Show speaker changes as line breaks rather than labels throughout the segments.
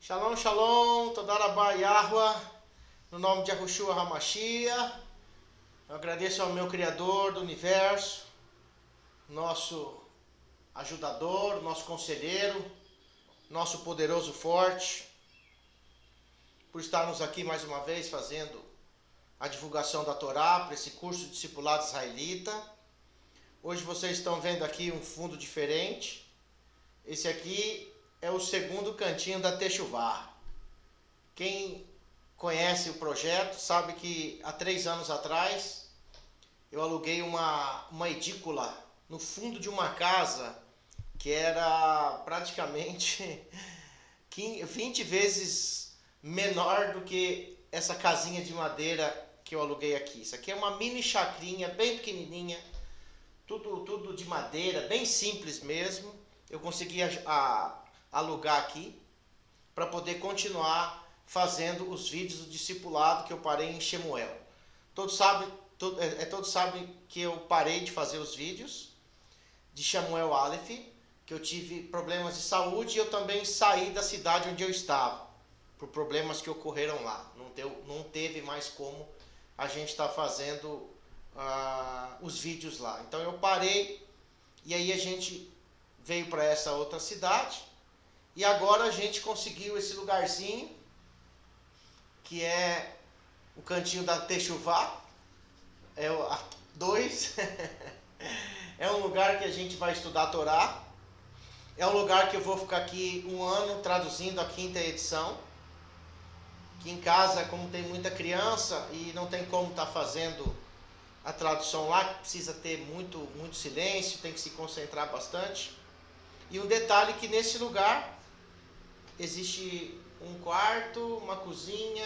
Shalom, shalom, Todarabá Yahweh, no nome de Yahushua HaMashiach. Eu agradeço ao meu Criador do Universo, nosso ajudador, nosso conselheiro, nosso poderoso forte, por estarmos aqui mais uma vez fazendo a divulgação da Torá para esse curso de discipulado israelita. Hoje vocês estão vendo aqui um fundo diferente. Esse aqui é o segundo cantinho da Techuvá. Quem conhece o projeto sabe que há 3 anos atrás eu aluguei uma edícula no fundo de uma casa que era praticamente 20 vezes menor do que essa casinha de madeira que eu aluguei aqui. Isso aqui é uma mini chacrinha bem pequenininha, tudo de madeira, bem simples mesmo. Eu consegui alugar aqui para poder continuar fazendo os vídeos do discipulado que eu parei em Shemuel. Todos sabem que eu parei de fazer os vídeos de Shemuel Aleph, que eu tive problemas de saúde e eu também saí da cidade onde eu estava, por problemas que ocorreram lá. Não teve mais como a gente estar fazendo os vídeos lá. Então eu parei e aí a gente veio para essa outra cidade e agora a gente conseguiu esse lugarzinho que é o cantinho da Techuvá, é o 2. É um lugar que a gente vai estudar a Torá. É um lugar que eu vou ficar aqui 1 ano traduzindo a 5ª edição. Que em casa, como tem muita criança e não tem como estar fazendo a tradução lá, precisa ter muito silêncio, tem que se concentrar bastante. E um detalhe que nesse lugar existe um quarto, uma cozinha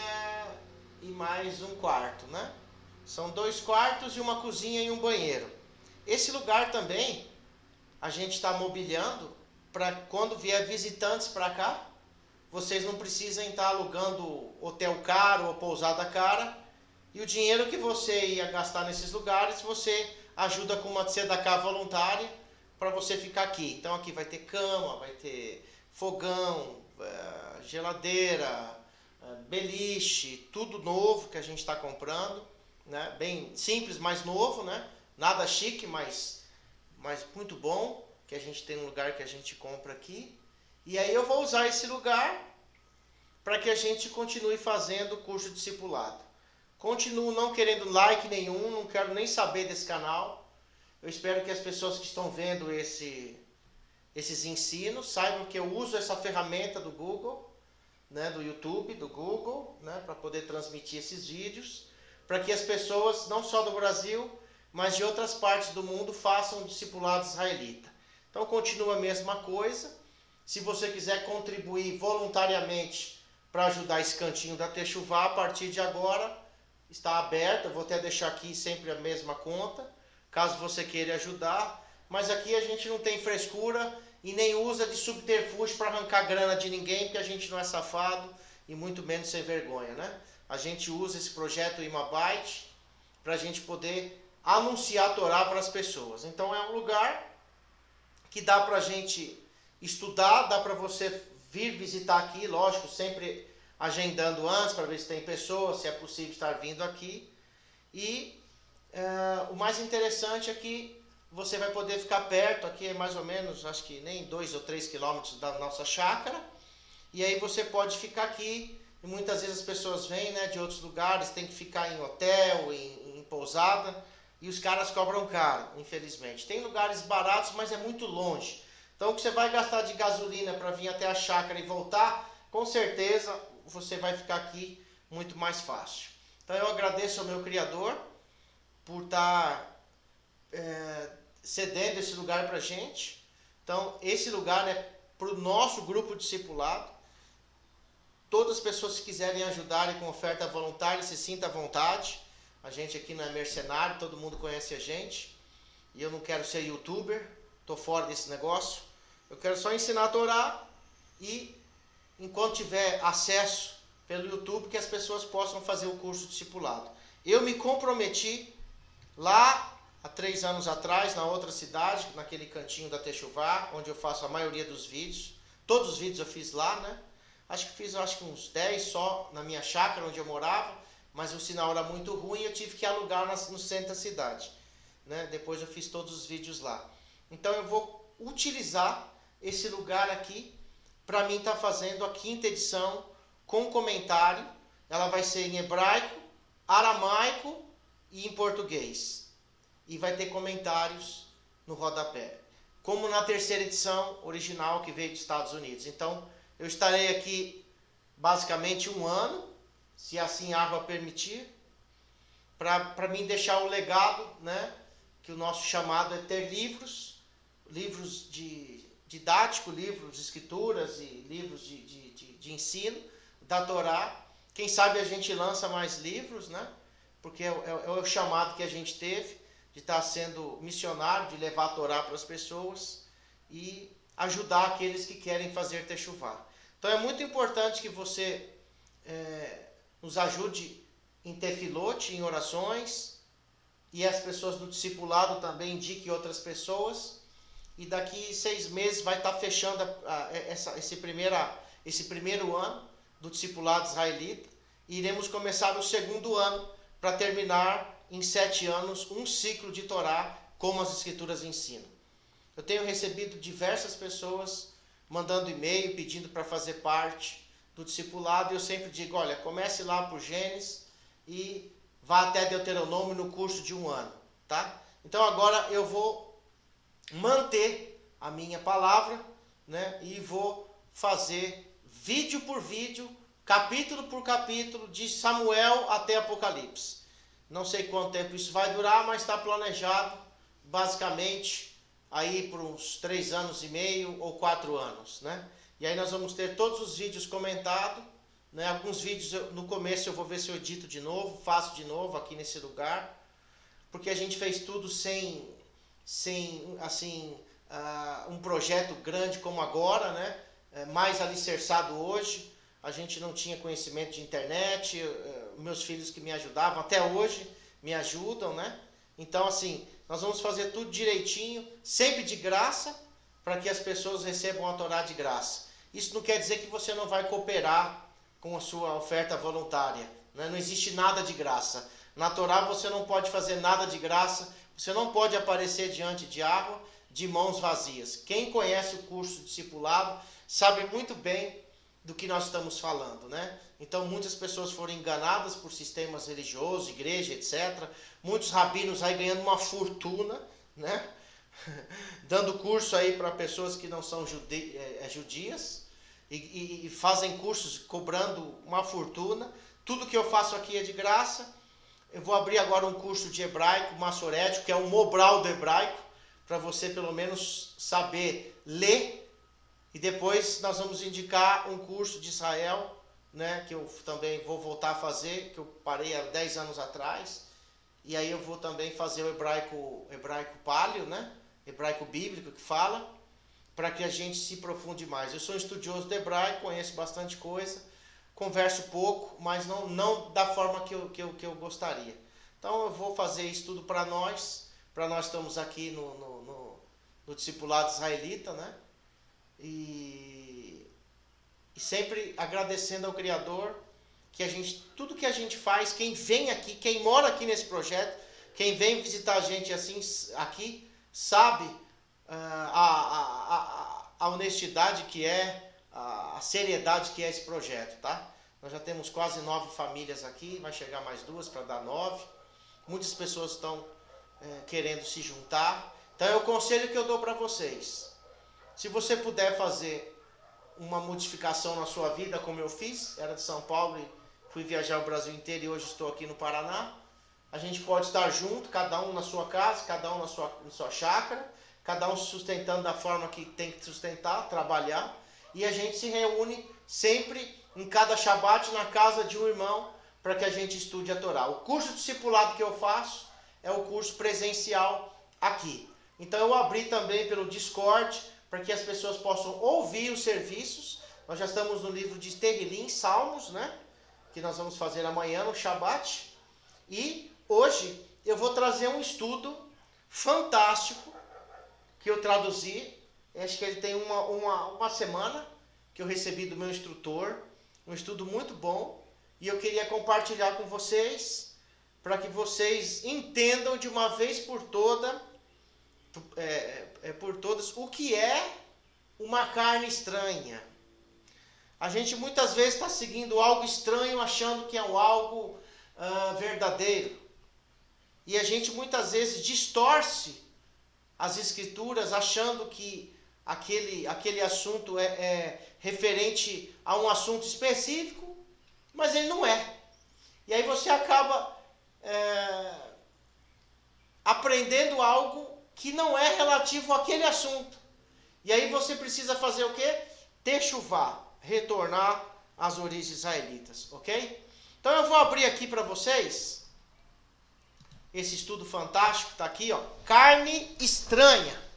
e mais um quarto, né? São 2 quartos e uma cozinha e um banheiro. Esse lugar também a gente está mobiliando para quando vier visitantes para cá, vocês não precisem estar alugando hotel caro ou pousada cara. E o dinheiro que você ia gastar nesses lugares, você ajuda com uma tzedakah voluntária para você ficar aqui. Então aqui vai ter cama, vai ter fogão, geladeira, beliche, tudo novo que a gente está comprando, né? Bem simples, mas novo, né? Nada chique, mas muito bom, que a gente tem um lugar que a gente compra aqui. E aí eu vou usar esse lugar para que a gente continue fazendo o curso de discipulado. Continuo não querendo like nenhum, não quero nem saber desse canal. Eu espero que as pessoas que estão vendo esses ensinos saibam que eu uso essa ferramenta do Google, né, do YouTube, do Google, né, para poder transmitir esses vídeos, para que as pessoas, não só do Brasil, mas de outras partes do mundo, façam o discipulado israelita. Então continua a mesma coisa. Se você quiser contribuir voluntariamente para ajudar esse cantinho da Techuvá, a partir de agora está aberto. Eu vou até deixar aqui sempre a mesma conta, caso você queira ajudar. Mas aqui a gente não tem frescura e nem usa de subterfúgio para arrancar grana de ninguém, porque a gente não é safado e muito menos sem vergonha, né? A gente usa esse projeto Imabite para a gente poder anunciar a Torá para as pessoas. Então é um lugar que dá para a gente estudar, dá para você vir visitar aqui, lógico, sempre agendando antes para ver se tem pessoas, se é possível estar vindo aqui. E o mais interessante é que você vai poder ficar perto, aqui é mais ou menos, acho que nem 2 ou 3 quilômetros da nossa chácara, e aí você pode ficar aqui, e muitas vezes as pessoas vêm, né, de outros lugares, tem que ficar em hotel, em pousada, e os caras cobram caro, infelizmente. Tem lugares baratos, mas é muito longe. Então o que você vai gastar de gasolina para vir até a chácara e voltar, com certeza você vai ficar aqui muito mais fácil. Então eu agradeço ao meu Criador por estar cedendo esse lugar para a gente. Então esse lugar é para o nosso grupo discipulado. Todas as pessoas que quiserem ajudar com oferta voluntária, se sinta à vontade. A gente aqui não é mercenário, todo mundo conhece a gente. E eu não quero ser youtuber, estou fora desse negócio. Eu quero só ensinar a Torá e, enquanto tiver acesso pelo YouTube, que as pessoas possam fazer o curso discipulado. Eu me comprometi lá há 3 anos atrás, na outra cidade, naquele cantinho da Techuvá, onde eu faço a maioria dos vídeos. Todos os vídeos eu fiz lá, né? Acho que uns 10 só na minha chácara onde eu morava, mas o sinal era muito ruim e eu tive que alugar no centro da cidade. Né? Depois eu fiz todos os vídeos lá. Então eu vou utilizar esse lugar aqui para mim estar fazendo a 5ª edição com comentário. Ela vai ser em hebraico, aramaico e em português. E vai ter comentários no rodapé. Como na 3ª edição original que veio dos Estados Unidos. Então eu estarei aqui basicamente 1 ano, se assim a água permitir, para mim deixar o legado, né? Que o nosso chamado é ter livros didáticos, livros de escrituras e livros de ensino da Torá. Quem sabe a gente lança mais livros, né? Porque é o chamado que a gente teve de estar sendo missionário, de levar a Torá para as pessoas e ajudar aqueles que querem fazer techuvá. Então é muito importante que você nos ajude em tefilote, em orações, e as pessoas do discipulado também indiquem outras pessoas. E daqui 6 meses vai estar fechando esse primeiro ano do discipulado israelita. E iremos começar o 2º ano para terminar em 7 anos um ciclo de Torá, como as Escrituras ensinam. Eu tenho recebido diversas pessoas mandando e-mail, pedindo para fazer parte do discipulado. E eu sempre digo, olha, comece lá por Gênesis e vá até Deuteronômio no curso de 1 ano. Tá? Então agora eu vou manter a minha palavra, né? E vou fazer vídeo por vídeo, capítulo por capítulo, de Samuel até Apocalipse. Não sei quanto tempo isso vai durar, mas está planejado basicamente aí por uns 3 anos e meio ou 4 anos, né? E aí nós vamos ter todos os vídeos comentados, né? Alguns vídeos no começo eu vou ver se eu edito de novo, faço de novo aqui nesse lugar, porque a gente fez tudo sem assim, um projeto grande como agora, né? Mais alicerçado hoje. A gente não tinha conhecimento de internet, meus filhos que me ajudavam, até hoje me ajudam, né? Então, assim, nós vamos fazer tudo direitinho, sempre de graça, para que as pessoas recebam a Torá de graça. Isso não quer dizer que você não vai cooperar com a sua oferta voluntária, né? Não existe nada de graça. Na Torá você não pode fazer nada de graça, você não pode aparecer diante de água de mãos vazias. Quem conhece o curso discipulado sabe muito bem do que nós estamos falando, né? Então muitas pessoas foram enganadas por sistemas religiosos, igreja, etc. Muitos rabinos aí ganhando uma fortuna, né? Dando curso aí para pessoas que não são judias e fazem cursos cobrando uma fortuna. Tudo que eu faço aqui é de graça. Eu vou abrir agora um curso de hebraico, massorético, que é um Mobral do hebraico, para você pelo menos saber ler. E depois nós vamos indicar um curso de Israel, né, que eu também vou voltar a fazer, que eu parei há 10 anos atrás. E aí eu vou também fazer o hebraico paleo, né, hebraico bíblico que fala, para que a gente se aprofunde mais. Eu sou um estudioso do hebraico, conheço bastante coisa, converso pouco, mas não da forma que eu gostaria. Então eu vou fazer isso tudo para nós estamos aqui no discipulado israelita, né? E sempre agradecendo ao Criador que tudo que a gente faz, quem vem aqui, quem mora aqui nesse projeto, quem vem visitar a gente assim aqui, sabe a honestidade que é, a seriedade que é esse projeto, tá? Nós já temos quase 9 famílias aqui, vai chegar mais 2 para dar 9. Muitas pessoas estão querendo se juntar. Então é o conselho que eu dou para vocês. Se você puder fazer uma modificação na sua vida, como eu fiz, era de São Paulo e fui viajar o Brasil inteiro e hoje estou aqui no Paraná. A gente pode estar junto, cada um na sua casa, cada um na sua chácara, cada um se sustentando da forma que tem que sustentar, trabalhar. E a gente se reúne sempre em cada Shabat na casa de um irmão para que a gente estude a Torá. O curso discipulado que eu faço é o curso presencial aqui. Então eu abri também pelo Discord para que as pessoas possam ouvir os serviços. Nós já estamos no livro de Terrilim, Salmos, né? Que nós vamos fazer amanhã no Shabat. E hoje eu vou trazer um estudo fantástico que eu traduzi. Acho que ele tem uma semana que eu recebi do meu instrutor, um estudo muito bom, e eu queria compartilhar com vocês, para que vocês entendam de uma vez por todas o que é uma carne estranha. A gente muitas vezes está seguindo algo estranho, achando que é algo verdadeiro. E a gente muitas vezes distorce as escrituras, achando que aquele assunto é referente a um assunto específico, mas ele não é. E aí você acaba aprendendo algo que não é relativo àquele assunto. E aí você precisa fazer o quê? Techuvá, retornar às origens israelitas, ok? Então eu vou abrir aqui para vocês esse estudo fantástico, está aqui, ó, carne estranha.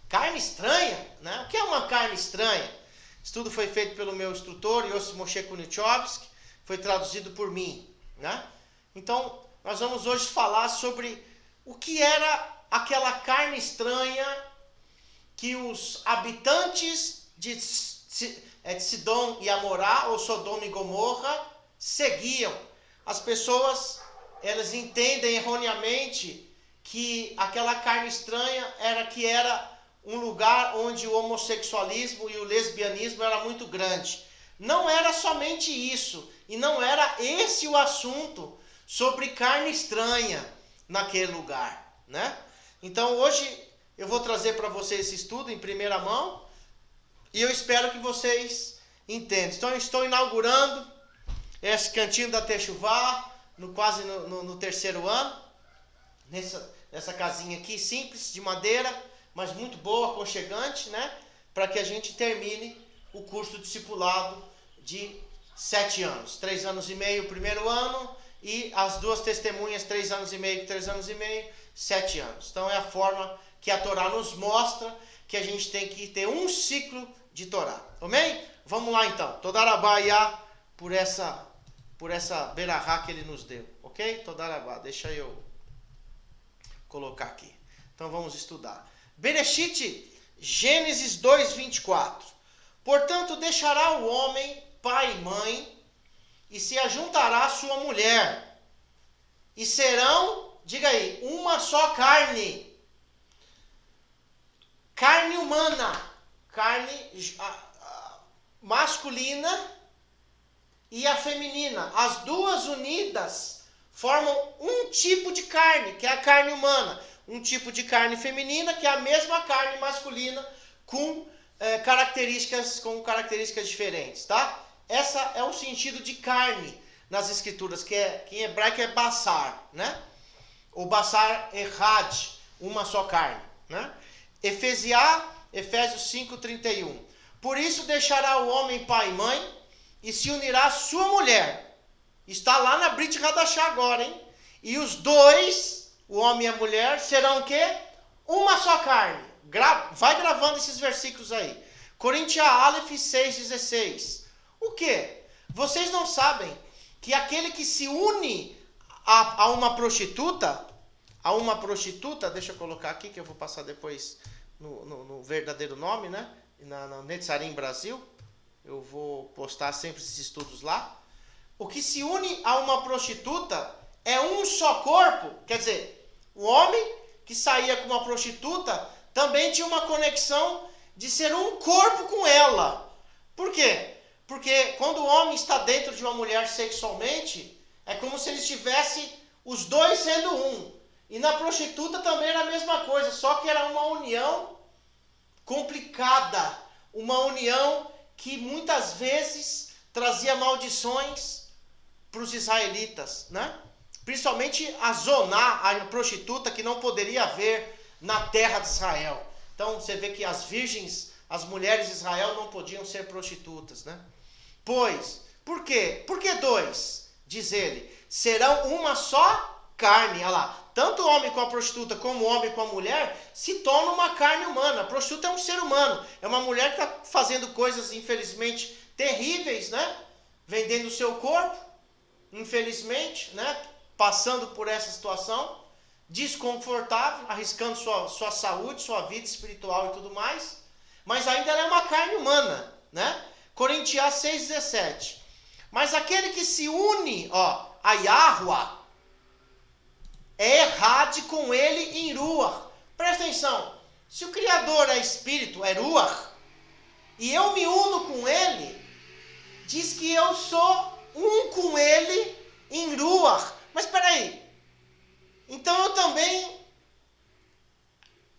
Carne estranha? Né? O que é uma carne estranha? O estudo foi feito pelo meu instrutor, Yossi Moshe Kunichowski, foi traduzido por mim. Né? Então, nós vamos hoje falar sobre o que era aquela carne estranha que os habitantes de Sidom e Amorá, ou Sodoma e Gomorra, seguiam. As pessoas, elas entendem erroneamente que aquela carne estranha era um lugar onde o homossexualismo e o lesbianismo era muito grande. Não era somente isso, e não era esse o assunto sobre carne estranha naquele lugar, né? Então hoje eu vou trazer para vocês esse estudo em primeira mão, e eu espero que vocês entendam. Então eu estou inaugurando esse cantinho da Techuvá, quase no terceiro ano, nessa casinha aqui, simples, de madeira, mas muito boa, aconchegante, né? Para que a gente termine o curso do discipulado de 7 anos. 3 anos e meio o primeiro ano, e as duas testemunhas, 3 anos e meio, 3 anos e meio, 7 anos. Então é a forma que a Torá nos mostra que a gente tem que ter um ciclo de Torá. Amém? Vamos lá então. Todarabá Yah por essa berahá que ele nos deu. Ok? Todarabá. Deixa eu colocar aqui. Então vamos estudar. Bereshit, Gênesis 2:24. Portanto, deixará o homem pai e mãe, e se ajuntará à sua mulher, e serão, diga aí, uma só carne. Carne humana, carne masculina e a feminina. As duas unidas formam um tipo de carne, que é a carne humana. Um tipo de carne feminina, que é a mesma carne masculina, com características diferentes, tá? Essa é o sentido de carne nas escrituras, que em hebraico é basar, né? Ou basar errad, uma só carne, né? Efésios 5:31. Por isso deixará o homem pai e mãe e se unirá à sua mulher. Está lá na Brit Hadashah agora, hein? E os dois, o homem e a mulher, serão o quê? Uma só carne. Vai gravando esses versículos aí. Coríntios Aleph 6:16. O quê? Vocês não sabem que aquele que se une a uma prostituta, deixa eu colocar aqui que eu vou passar depois no verdadeiro nome, né? Na Netzarim Brasil, eu vou postar sempre esses estudos lá. O que se une a uma prostituta é um só corpo, quer dizer, o homem que saía com uma prostituta também tinha uma conexão de ser um corpo com ela. Por quê? Porque quando o homem está dentro de uma mulher sexualmente, é como se eles estivessem os dois sendo um. E na prostituta também era a mesma coisa, só que era uma união complicada, uma união que muitas vezes trazia maldições para os israelitas, né? Principalmente a zoná, a prostituta, que não poderia haver na terra de Israel. Então você vê que as virgens, as mulheres de Israel não podiam ser prostitutas, né? Pois, por quê? Por que dois? Diz ele, serão uma só carne. Olha lá, tanto o homem com a prostituta como o homem com a mulher se tornam uma carne humana. A prostituta é um ser humano, é uma mulher que está fazendo coisas, infelizmente, terríveis, né? Vendendo o seu corpo, infelizmente, né? Passando por essa situação, desconfortável, arriscando sua saúde, sua vida espiritual e tudo mais, mas ainda ela é uma carne humana, né? Coríntios 6,17. Mas aquele que se une, a Yahuwah, é errade com ele em Ruach. Presta atenção. Se o Criador é Espírito, é Ruach, e eu me uno com ele, diz que eu sou um com ele em Ruach. Mas espera aí. Então eu também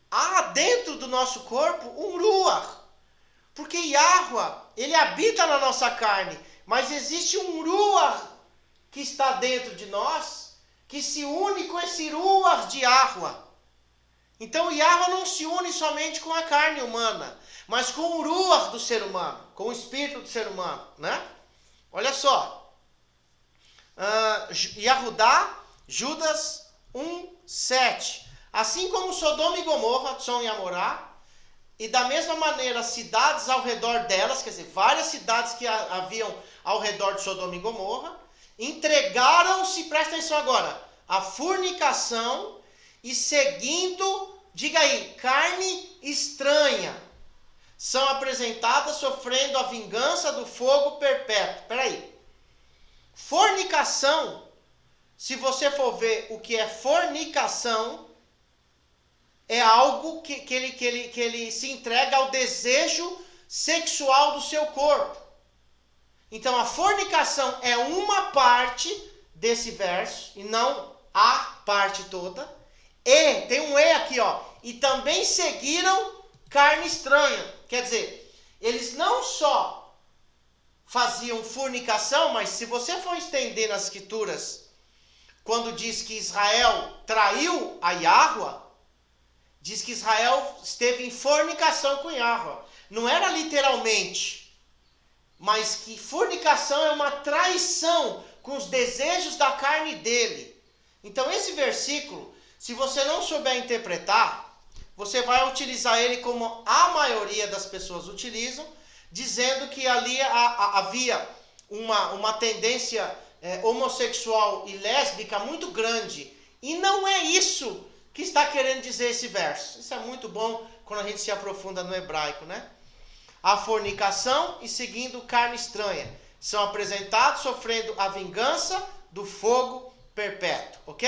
há dentro do nosso corpo um Ruach. Porque Yahuwah, ele habita na nossa carne, mas existe um Ruach que está dentro de nós, que se une com esse Ruach de Yahuwah. Então Yahuwah não se une somente com a carne humana, mas com o Ruach do ser humano, com o espírito do ser humano, né? Olha só. Yahudá, Judas 1:7. Assim como Sodoma e Gomorra, Tzom e Amorá, e da mesma maneira cidades ao redor delas, quer dizer, várias cidades que haviam ao redor de Sodoma e Gomorra, entregaram-se, presta atenção agora, a fornicação e seguindo, diga aí, carne estranha, são apresentadas sofrendo a vingança do fogo perpétuo. Espera aí. Fornicação, se você for ver o que é fornicação, é algo que ele se entrega ao desejo sexual do seu corpo. Então a fornicação é uma parte desse verso, e não a parte toda. E, tem um E aqui, e também seguiram carne estranha. Quer dizer, eles não só faziam fornicação, mas se você for estender nas escrituras, quando diz que Israel traiu a Yahuwah, diz que Israel esteve em fornicação com Yahuwah. Não era literalmente, mas que fornicação é uma traição com os desejos da carne dele. Então esse versículo, se você não souber interpretar, você vai utilizar ele como a maioria das pessoas utilizam, dizendo que ali havia uma tendência homossexual e lésbica muito grande. E não é isso que está querendo dizer esse verso. Isso é muito bom quando a gente se aprofunda no hebraico, né? A fornicação e seguindo carne estranha são apresentados sofrendo a vingança do fogo perpétuo, ok?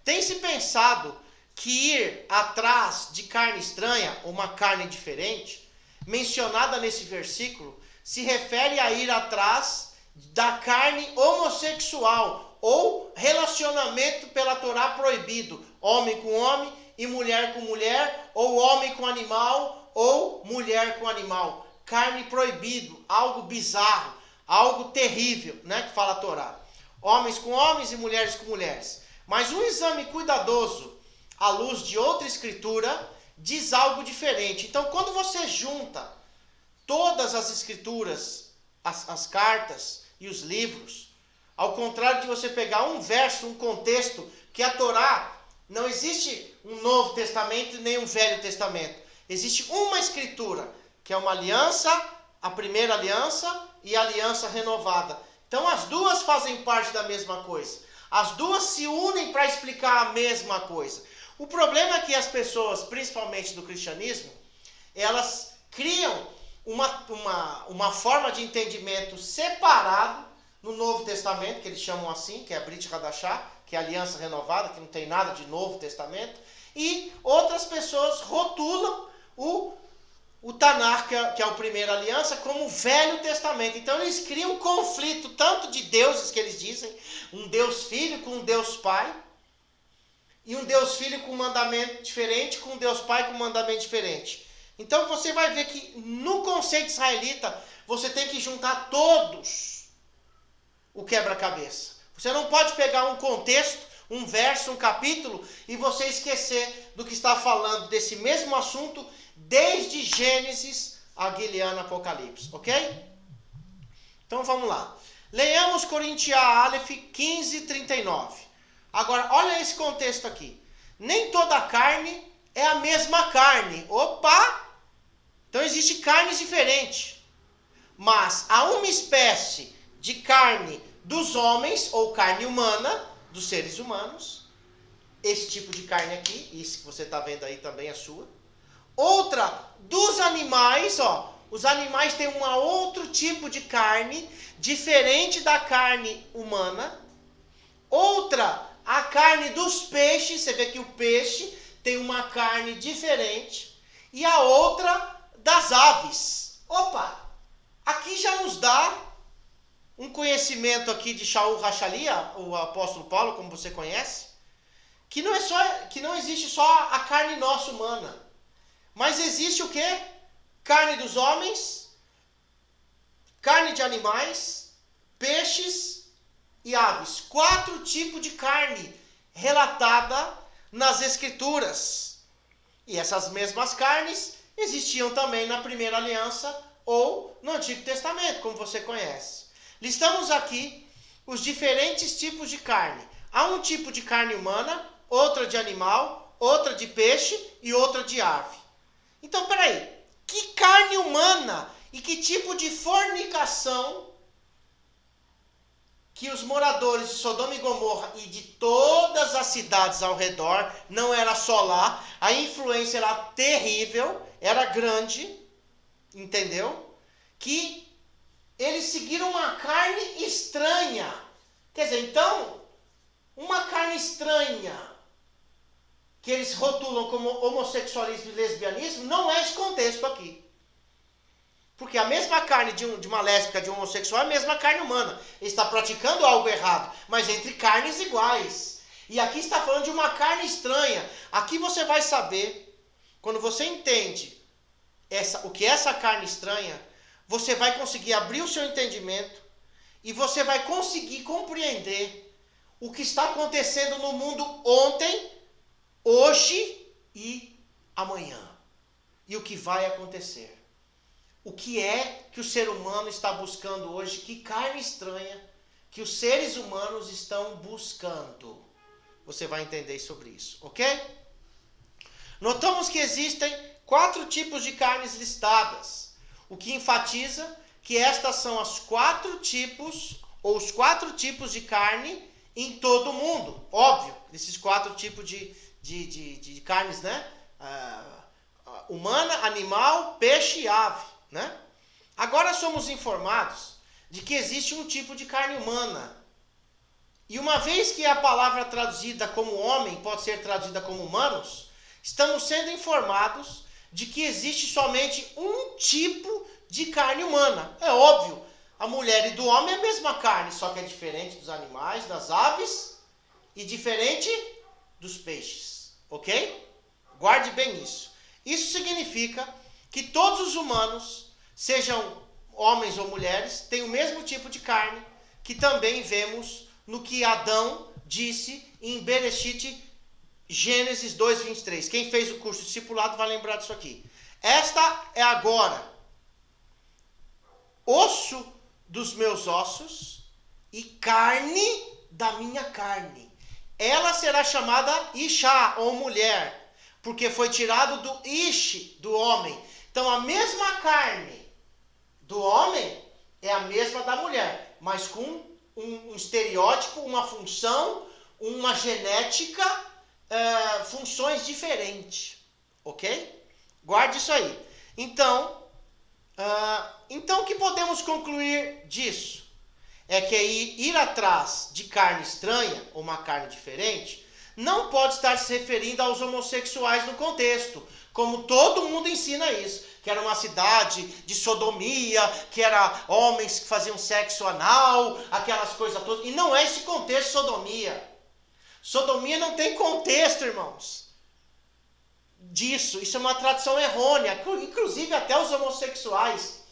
Tem-se pensado que ir atrás de carne estranha, uma carne diferente, mencionada nesse versículo, se refere a ir atrás da carne homossexual ou relacionamento pela Torá proibido, homem com homem e mulher com mulher, ou homem com animal ou mulher com animal. Carne proibido, algo bizarro, algo terrível, né, que fala a Torá. Homens com homens e mulheres com mulheres. Mas um exame cuidadoso à luz de outra escritura diz algo diferente. Então, quando você junta todas as escrituras, as cartas e os livros, ao contrário de você pegar um verso, um contexto, que a Torá, não existe um Novo Testamento nem um Velho Testamento. Existe uma escritura, que é uma aliança, a primeira aliança e a aliança renovada. Então as duas fazem parte da mesma coisa. As duas se unem para explicar a mesma coisa. O problema é que as pessoas, principalmente do cristianismo, elas criam uma forma de entendimento separado no Novo Testamento, que eles chamam assim, que é a Brit Hadashah, que é a aliança renovada, que não tem nada de Novo Testamento, e outras pessoas rotulam o Tanakh, que é a primeira aliança, como o Velho Testamento. Então eles criam um conflito, tanto de deuses que eles dizem, um Deus Filho com um Deus Pai, e um Deus Filho com um mandamento diferente, com um Deus Pai com um mandamento diferente. Então você vai ver que no conceito israelita, você tem que juntar todos o quebra-cabeça. Você não pode pegar um contexto, um verso, um capítulo, e você esquecer do que está falando desse mesmo assunto desde Gênesis a Gileano Apocalipse, ok? Então vamos lá. Leiamos Coríntios Aleph 15:39. Agora, olha esse contexto aqui. Nem toda carne é a mesma carne. Opa! Então existe carnes diferentes. Mas há uma espécie de carne dos homens, ou carne humana, dos seres humanos. Esse tipo de carne aqui, isso que você está vendo aí também é sua. Outra dos animais, os animais têm um outro tipo de carne, diferente da carne humana. Outra, a carne dos peixes, você vê que o peixe tem uma carne diferente. E a outra, das aves. Opa, aqui já nos dá um conhecimento aqui de Shaul Hachalia, o apóstolo Paulo, como você conhece, que não existe só a carne nossa humana, mas existe o quê? Carne dos homens, carne de animais, peixes e aves. 4 tipos de carne relatada nas Escrituras. E essas mesmas carnes existiam também na Primeira Aliança ou no Antigo Testamento, como você conhece. Listamos aqui os diferentes tipos de carne. Há um tipo de carne humana, outra de animal, outra de peixe e outra de ave. Então, peraí, que carne humana e que tipo de fornicação que os moradores de Sodoma e Gomorra e de todas as cidades ao redor, não era só lá, a influência era terrível, era grande, entendeu? Que eles seguiram uma carne estranha. Quer dizer, então, uma carne estranha que eles rotulam como homossexualismo e lesbianismo não é esse contexto aqui. Porque a mesma carne de uma lésbica, de um homossexual, é a mesma carne humana. Ele está praticando algo errado, mas entre carnes iguais. E aqui está falando de uma carne estranha. Aqui você vai saber, quando você entende o que é essa carne estranha, você vai conseguir abrir o seu entendimento e você vai conseguir compreender o que está acontecendo no mundo ontem, hoje e amanhã. E o que vai acontecer. O que é que o ser humano está buscando hoje? Que carne estranha que os seres humanos estão buscando. Você vai entender sobre isso, ok? Notamos que existem 4 tipos de carnes listadas, o que enfatiza que estas são os 4 tipos de carne em todo o mundo. Óbvio, esses 4 tipos de carnes, né? Humana, animal, peixe e ave. Né? Agora somos informados de que existe um tipo de carne humana. E uma vez que a palavra traduzida como homem pode ser traduzida como humanos, estamos sendo informados de que existe somente um tipo de carne humana. É óbvio, a mulher e do homem é a mesma carne, só que é diferente dos animais, das aves e diferente dos peixes. Ok? Guarde bem isso. Isso significa que todos os humanos, sejam homens ou mulheres, têm o mesmo tipo de carne, que também vemos no que Adão disse em Bereshit, Gênesis 2:23. Quem fez o curso discipulado vai lembrar disso aqui. Esta é agora osso dos meus ossos e carne da minha carne. Ela será chamada Ishá, ou mulher, porque foi tirado do Ish, do homem. Então, a mesma carne do homem é a mesma da mulher, mas com um estereótipo, uma função, uma genética, funções diferentes. Ok? Guarde isso aí. Então, o que podemos concluir disso? É que ir atrás de carne estranha, ou uma carne diferente, não pode estar se referindo aos homossexuais no contexto, como todo mundo ensina isso, que era uma cidade de sodomia, que era homens que faziam sexo anal, aquelas coisas todas. E não é esse contexto sodomia. Sodomia não tem contexto, irmãos, disso. Isso é uma tradição errônea. Inclusive até os homossexuais,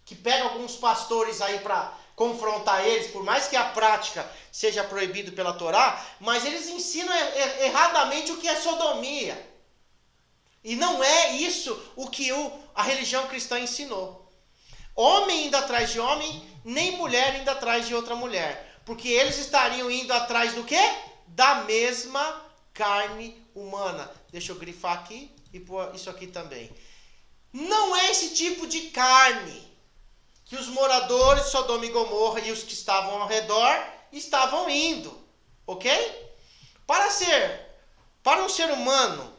que pegam alguns pastores aí para confrontar eles, por mais que a prática seja proibida pela Torá, mas eles ensinam erradamente o que é sodomia. E não é isso o que a religião cristã ensinou. Homem indo atrás de homem, nem mulher indo atrás de outra mulher. Porque eles estariam indo atrás do quê? Da mesma carne humana. Deixa eu grifar aqui e pôr isso aqui também. Não é esse tipo de carne que os moradores de Sodoma e Gomorra e os que estavam ao redor estavam indo. Ok? Para um ser humano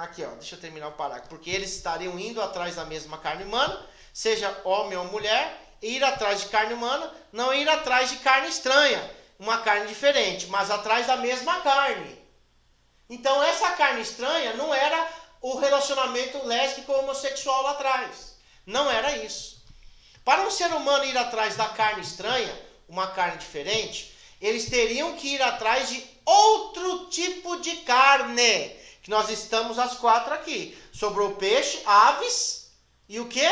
Aqui, ó, deixa eu terminar o parágrafo. Porque eles estariam indo atrás da mesma carne humana, seja homem ou mulher, e ir atrás de carne humana, não ir atrás de carne estranha, uma carne diferente, mas atrás da mesma carne. Então essa carne estranha não era o relacionamento lésbico ou homossexual lá atrás. Não era isso. Para um ser humano ir atrás da carne estranha, uma carne diferente, eles teriam que ir atrás de outro tipo de carne. Que nós estamos as 4 aqui. Sobrou peixe, aves e o quê?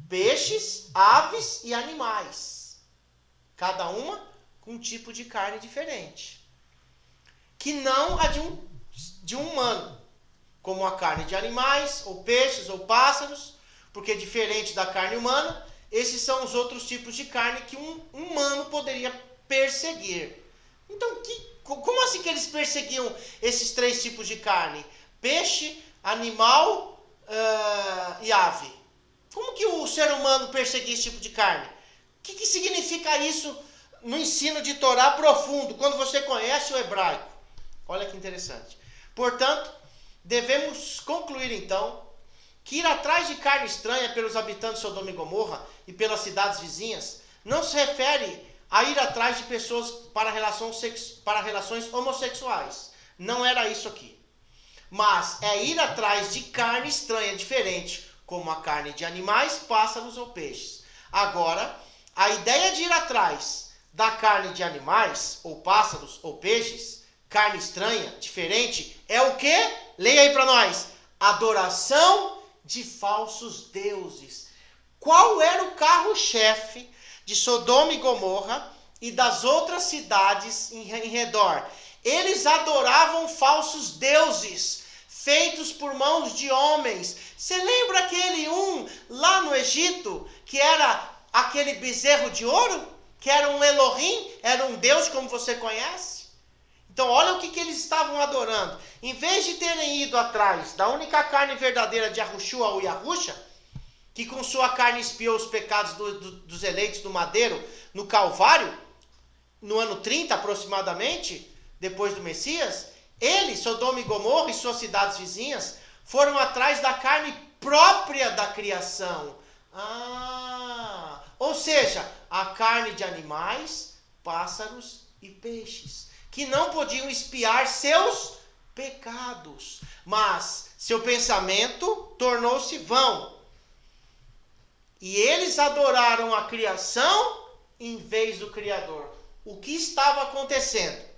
Peixes, aves e animais. Cada uma com um tipo de carne diferente. Que não a de um humano. Como a carne de animais, ou peixes, ou pássaros. Porque diferente da carne humana, esses são os outros tipos de carne que um humano poderia perseguir. Então, como assim que eles perseguiam esses 3 tipos de carne? Peixe, animal e ave. Como que o ser humano perseguia esse tipo de carne? O que significa isso no ensino de Torá profundo, quando você conhece o hebraico? Olha que interessante. Portanto, devemos concluir então que ir atrás de carne estranha pelos habitantes de Sodoma e Gomorra e pelas cidades vizinhas não se refere a ir atrás de pessoas para relações homossexuais. Não era isso aqui. Mas é ir atrás de carne estranha diferente, como a carne de animais, pássaros ou peixes. Agora, a ideia de ir atrás da carne de animais, ou pássaros ou peixes, carne estranha, diferente, é o quê? Leia aí para nós. Adoração de falsos deuses. Qual era o carro-chefe de Sodoma e Gomorra e das outras cidades em redor? Eles adoravam falsos deuses, feitos por mãos de homens. Você lembra aquele lá no Egito, que era aquele bezerro de ouro? Que era um Elohim, era um Deus como você conhece? Então olha o que eles estavam adorando. Em vez de terem ido atrás da única carne verdadeira de Yahushua ou Yahusha, que com sua carne expiou os pecados dos eleitos do madeiro no Calvário, no ano 30 aproximadamente, depois do Messias, eles, Sodoma e Gomorra e suas cidades vizinhas, foram atrás da carne própria da criação. Ou seja, a carne de animais, pássaros e peixes, que não podiam expiar seus pecados, mas seu pensamento tornou-se vão. E eles adoraram a criação em vez do Criador. O que estava acontecendo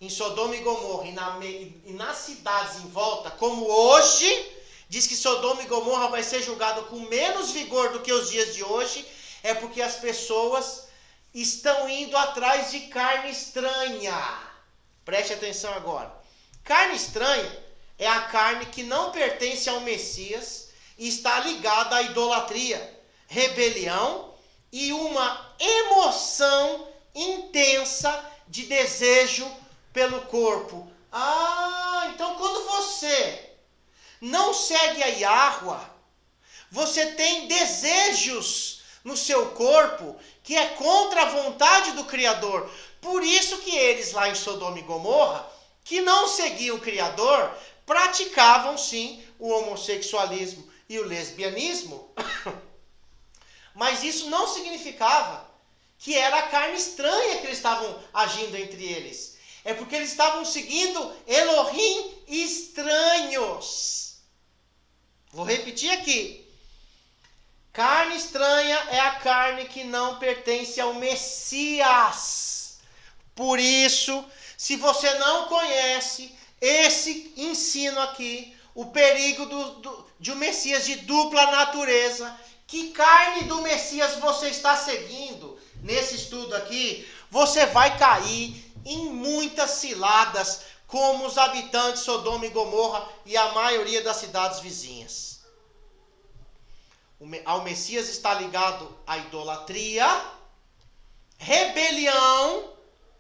em Sodoma e Gomorra e nas cidades em volta, como hoje, diz que Sodoma e Gomorra vai ser julgado com menos vigor do que os dias de hoje, é porque as pessoas estão indo atrás de carne estranha. Preste atenção agora. Carne estranha é a carne que não pertence ao Messias e está ligada à idolatria, rebelião e uma emoção intensa de desejo pelo corpo. Então quando você não segue a Yahuwah, você tem desejos no seu corpo que é contra a vontade do Criador. Por isso que eles lá em Sodoma e Gomorra, que não seguiam o Criador, praticavam sim o homossexualismo e o lesbianismo. Mas isso não significava que era a carne estranha que eles estavam agindo entre eles. É porque eles estavam seguindo Elohim estranhos. Vou repetir aqui. Carne estranha é a carne que não pertence ao Messias. Por isso, se você não conhece esse ensino aqui, o perigo de um Messias de dupla natureza, que carne do Messias você está seguindo nesse estudo aqui, você vai cair em muitas ciladas, como os habitantes de Sodoma e Gomorra e a maioria das cidades vizinhas. Ao Messias está ligado a idolatria, rebelião,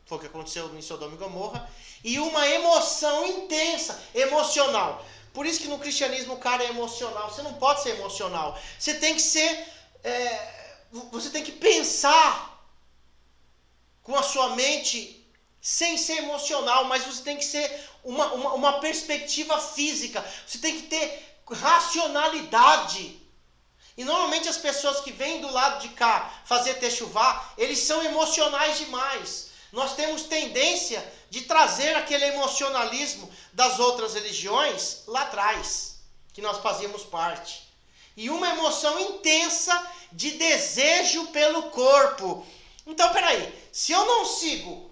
foi o que aconteceu em Sodoma e Gomorra, e uma emoção intensa, emocional. Por isso que no cristianismo o cara é emocional. Você não pode ser emocional. Você tem que ser, você tem que pensar com a sua mente sem ser emocional, mas você tem que ser uma perspectiva física. Você tem que ter racionalidade. E normalmente as pessoas que vêm do lado de cá fazer techuvá, eles são emocionais demais. Nós temos tendência de trazer aquele emocionalismo das outras religiões lá atrás, que nós fazíamos parte. E uma emoção intensa de desejo pelo corpo. Então, peraí, se eu não sigo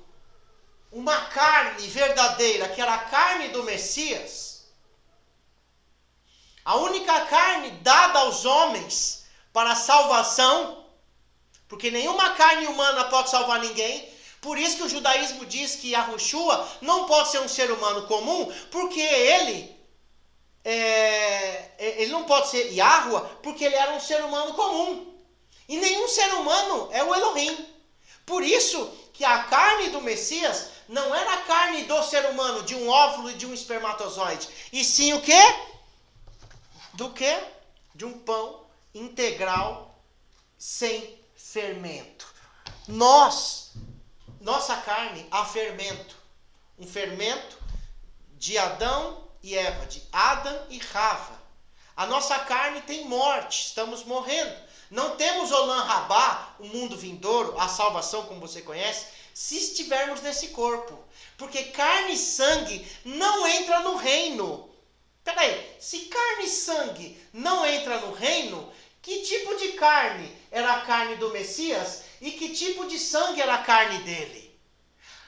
uma carne verdadeira, que era a carne do Messias, a única carne dada aos homens para a salvação, porque nenhuma carne humana pode salvar ninguém, por isso que o judaísmo diz que Yahushua não pode ser um ser humano comum, porque ele não pode ser Yahuwah, porque ele era um ser humano comum. E nenhum ser humano é o Elohim. Por isso que a carne do Messias não era a carne do ser humano, de um óvulo e de um espermatozoide. E sim o quê? Do quê? De um pão integral sem fermento. Nossa carne há fermento. Um fermento de Adão e Eva, de Adão e Rava. A nossa carne tem morte, estamos morrendo. Não temos Olam Rabá, o mundo vindouro, a salvação como você conhece, se estivermos nesse corpo. Porque carne e sangue não entra no reino. Peraí, se carne e sangue não entra no reino, que tipo de carne era a carne do Messias e que tipo de sangue era a carne dele?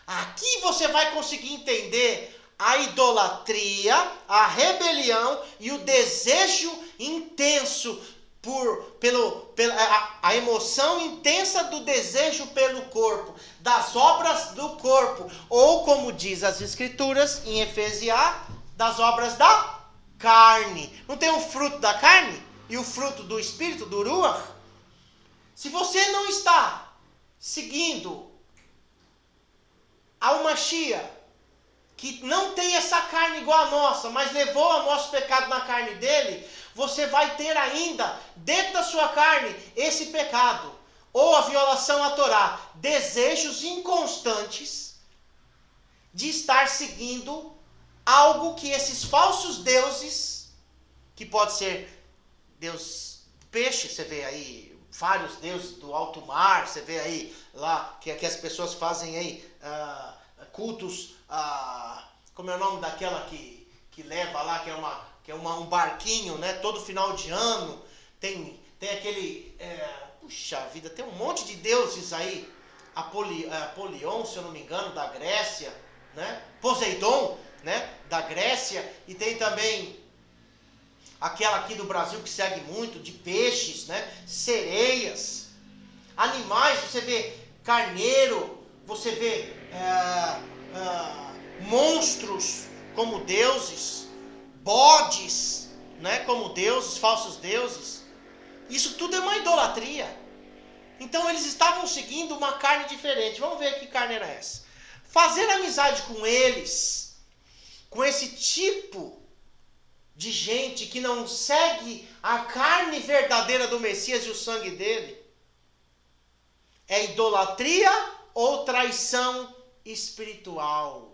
Aqui você vai conseguir entender a idolatria, a rebelião e o desejo intenso a emoção intensa do desejo pelo corpo, das obras do corpo, ou como diz as escrituras em Efésios, das obras da carne. Não tem o fruto da carne e o fruto do espírito, do Ruach? Se você não está seguindo ao Mashiach, que não tem essa carne igual a nossa, mas levou o nosso pecado na carne dele, você vai ter ainda, dentro da sua carne, esse pecado, ou a violação à Torá, desejos inconstantes de estar seguindo algo que esses falsos deuses, que pode ser Deus peixe, você vê aí, vários deuses do alto mar, você vê aí, lá, que as pessoas fazem aí, cultos, como é o nome daquela que leva lá, que é um barquinho, né? Todo final de ano tem aquele, puxa vida, tem um monte de deuses aí, Apolion, se eu não me engano, da Grécia, né? Poseidon, né? Da Grécia, e tem também aquela aqui do Brasil que segue muito, de peixes, né? Sereias, animais, você vê carneiro, você vê monstros como deuses, bodes, né, como deuses, falsos deuses. Isso tudo é uma idolatria. Então eles estavam seguindo uma carne diferente. Vamos ver que carne era essa. Fazer amizade com eles, com esse tipo de gente que não segue a carne verdadeira do Messias e o sangue dele, é idolatria ou traição espiritual.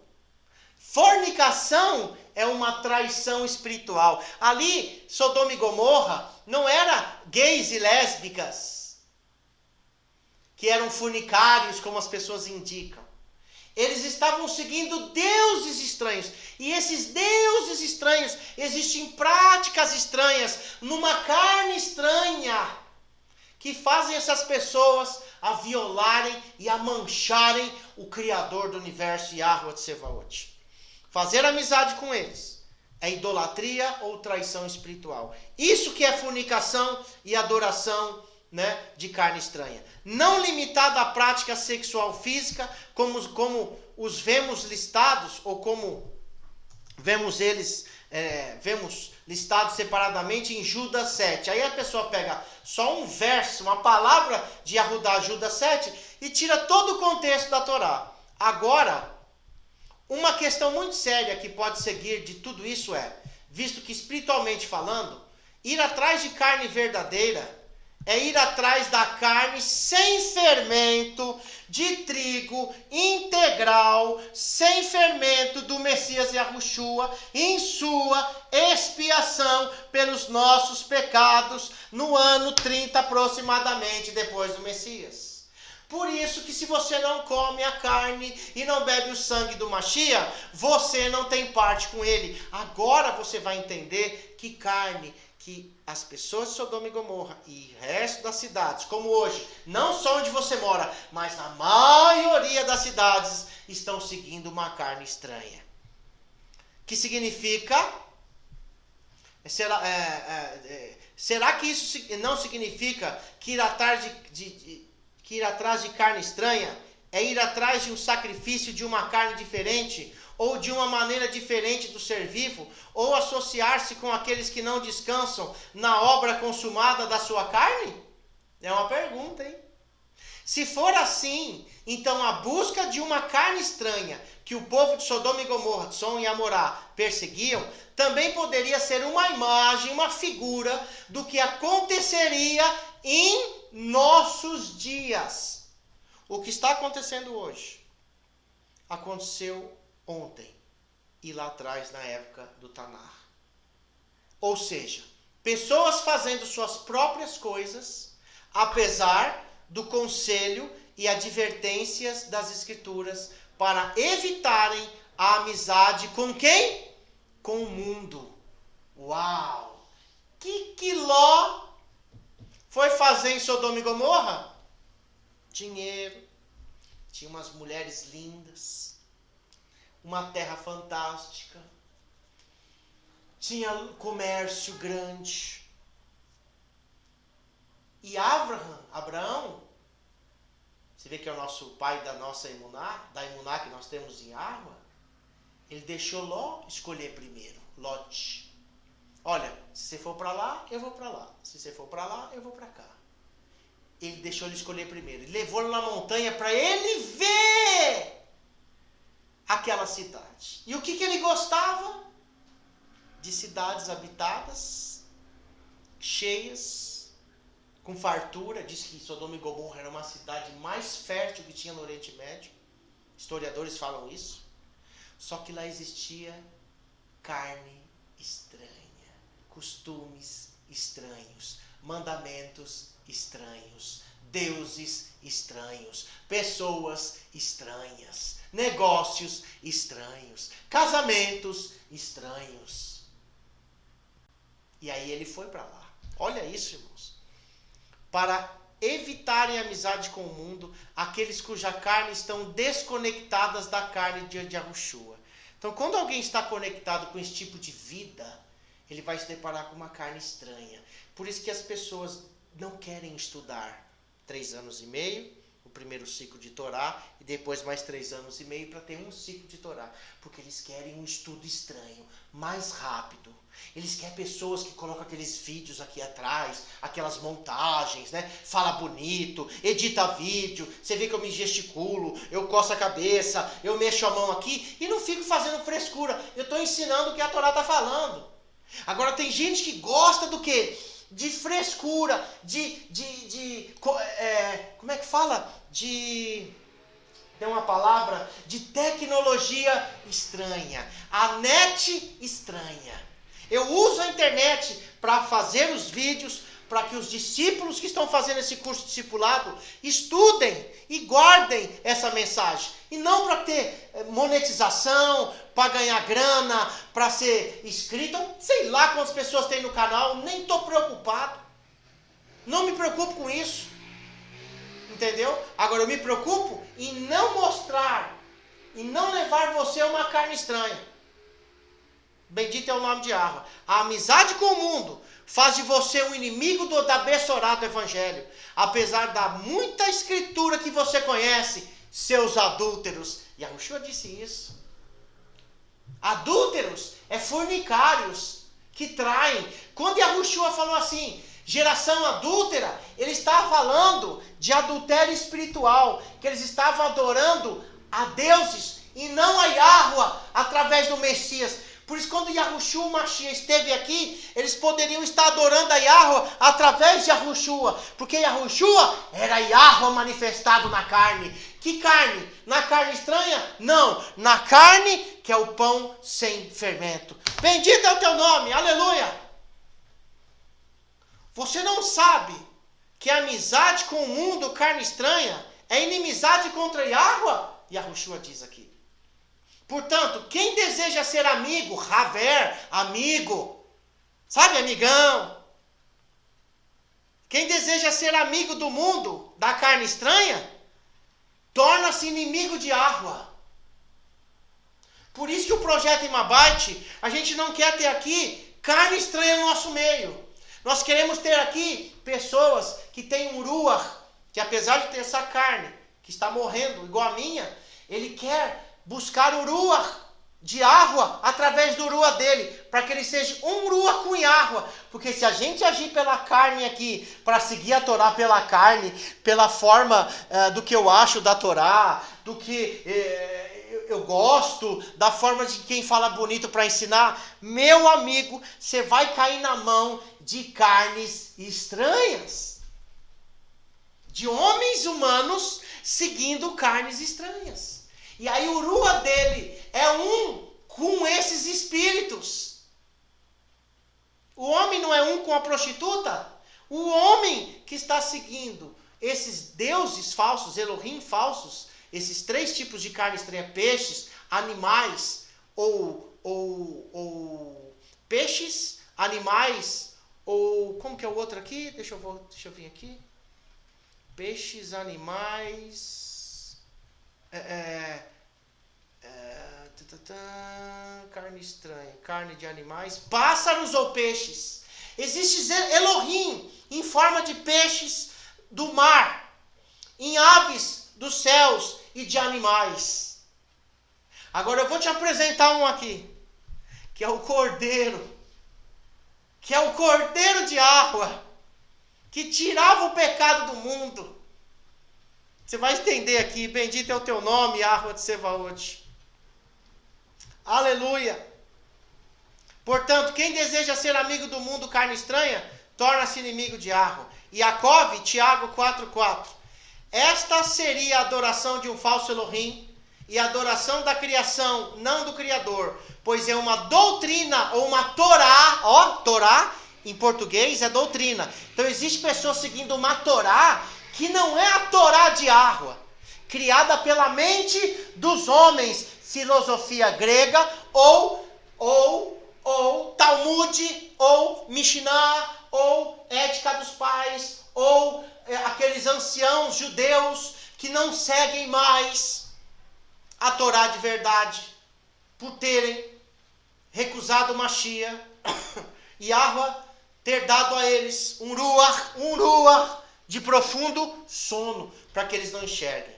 Fornicação é uma traição espiritual. Ali, Sodoma e Gomorra, não era gays e lésbicas, que eram fornicários, como as pessoas indicam. Eles estavam seguindo deuses estranhos. E esses deuses estranhos, existem práticas estranhas, numa carne estranha, que fazem essas pessoas a violarem e a mancharem o Criador do universo, Yahuwah Tsevaot. Fazer amizade com eles é idolatria ou traição espiritual. Isso que é fornicação e adoração, né, de carne estranha. Não limitada à prática sexual física, como os vemos listados, ou como vemos vemos listados separadamente em Judas 7. Aí a pessoa pega só um verso, uma palavra de Yahudá, Judas 7, e tira todo o contexto da Torá. Agora, uma questão muito séria que pode seguir de tudo isso visto que espiritualmente falando, ir atrás de carne verdadeira é ir atrás da carne sem fermento, de trigo, integral, sem fermento do Messias Yahushua, em sua expiação pelos nossos pecados, no ano 30 aproximadamente depois do Messias. Por isso que se você não come a carne e não bebe o sangue do Mashiach, você não tem parte com ele. Agora você vai entender que carne, que as pessoas de Sodoma e Gomorra e o resto das cidades, como hoje, não só onde você mora, mas na maioria das cidades, estão seguindo uma carne estranha. Que significa... Será que isso não significa que ir atrás que ir atrás de carne estranha é ir atrás de um sacrifício de uma carne diferente, ou de uma maneira diferente do ser vivo, ou associar-se com aqueles que não descansam na obra consumada da sua carne? É uma pergunta, hein? Se for assim, então a busca de uma carne estranha que o povo de Sodoma e Gomorra, Som e Amorá perseguiam, também poderia ser uma imagem, uma figura do que aconteceria em nossos dias. O que está acontecendo hoje aconteceu ontem e lá atrás na época do Tanar. Ou seja, pessoas fazendo suas próprias coisas, apesar do conselho e advertências das Escrituras, para evitarem a amizade com quem? Com o mundo. Uau! Que Ló foi fazer em Sodoma e Gomorra? Dinheiro, tinha umas mulheres lindas, uma terra fantástica, tinha comércio grande. E Abraão, você vê que é o nosso pai da nossa Emuná, da Emuná que nós temos em Arma, ele deixou Ló escolher primeiro, Lote. Olha, se você for para lá, eu vou para lá. Se você for para lá, eu vou para cá. Ele deixou ele escolher primeiro. Ele levou ele na montanha para ele ver aquela cidade. E o que ele gostava? De cidades habitadas, cheias, com fartura. Diz que Sodoma e Gomorra era uma cidade mais fértil que tinha no Oriente Médio. Historiadores falam isso. Só que lá existia carne estranha, costumes estranhos, mandamentos estranhos, deuses estranhos, pessoas estranhas, negócios estranhos, casamentos estranhos. E aí ele foi para lá. Olha isso, irmãos. Para evitarem amizade com o mundo, aqueles cuja carne estão desconectadas da carne de Yahushua. Então, quando alguém está conectado com esse tipo de vida, ele vai se deparar com uma carne estranha. Por isso que as pessoas não querem estudar 3 anos e meio, o primeiro ciclo de Torá, e depois mais 3 anos e meio para ter um ciclo de Torá. Porque eles querem um estudo estranho, mais rápido. Eles querem pessoas que colocam aqueles vídeos aqui atrás, aquelas montagens, né? Fala bonito, edita vídeo, você vê que eu me gesticulo, eu coço a cabeça, eu mexo a mão aqui e não fico fazendo frescura. Eu estou ensinando o que a Torá está falando. Agora tem gente que gosta do quê? De frescura, como é que fala? Tem uma palavra de tecnologia estranha, a net estranha. Eu uso a internet para fazer os vídeos, para que os discípulos que estão fazendo esse curso de discipulado estudem e guardem essa mensagem. E não para ter monetização, para ganhar grana, para ser inscrito. Sei lá quantas pessoas tem no canal, nem estou preocupado. Não me preocupo com isso. Entendeu? Agora eu me preocupo em não mostrar, em não levar você a uma carne estranha. Bendito é o nome de Yahweh. A amizade com o mundo faz de você um inimigo da Bessorá do Evangelho. Apesar da muita escritura que você conhece, seus adúlteros. Yahushua disse isso. Adúlteros é fornicários que traem. Quando Yahushua falou assim, geração adúltera, ele estava falando de adultério espiritual, que eles estavam adorando a deuses e não a Yahweh através do Messias. Por isso, quando Yahushua Mashiach esteve aqui, eles poderiam estar adorando a Yahweh através de Yahushua, porque Yahushua era Yahweh manifestado na carne. Que carne? Na carne estranha? Não, na carne que é o pão sem fermento. Bendito é o teu nome, aleluia! Você não sabe que a amizade com o mundo, carne estranha, é inimizade contra Yahweh? Yahushua diz aqui. Portanto, quem deseja ser amigo, haver, amigo, sabe, amigão? Quem deseja ser amigo do mundo, da carne estranha, torna-se inimigo de Yahweh. Por isso que o projeto Imabite, a gente não quer ter aqui carne estranha no nosso meio. Nós queremos ter aqui pessoas que têm um ruach, que apesar de ter essa carne, que está morrendo igual a minha, ele quer buscar o ruach de Yahweh através do ruach dele, para que ele seja um ruach com Yahweh. Porque se a gente agir pela carne aqui, para seguir a Torá pela carne, pela forma do que eu acho da Torá, do que eu gosto, da forma de quem fala bonito para ensinar, meu amigo, você vai cair na mão de carnes estranhas, de homens humanos seguindo carnes estranhas. E aí o ruach dele é um com esses espíritos. O homem não é um com a prostituta? O homem que está seguindo esses deuses falsos, Elohim falsos, esses três tipos de carne estranha, peixes, animais, ou peixes, animais, ou como que é o outro aqui? Deixa eu vir aqui. Peixes, animais, carne estranha, carne de animais, pássaros ou peixes. Existe Elohim em forma de peixes do mar, em aves dos céus e de animais. Agora eu vou te apresentar um aqui, que é o Cordeiro, de Yahweh, que tirava o pecado do mundo. Você vai entender aqui, bendito é o teu nome, Yahweh de Sevaot. Aleluia! Portanto, quem deseja ser amigo do mundo, carne estranha, torna-se inimigo de Yahweh. Yaakov, Tiago 4,4. Esta seria a adoração de um falso Elohim e a adoração da criação, não do Criador, pois é uma doutrina ou uma Torá, Torá em português é doutrina. Então existe pessoas seguindo uma Torá que não é a Torá de Yahweh, criada pela mente dos homens, filosofia grega ou Talmud, ou Mishnah, ou Ética dos Pais, ou aqueles anciãos judeus que não seguem mais a Torá de verdade, por terem recusado o Mashiach, Yahweh ter dado a eles um ruach de profundo sono, para que eles não enxerguem.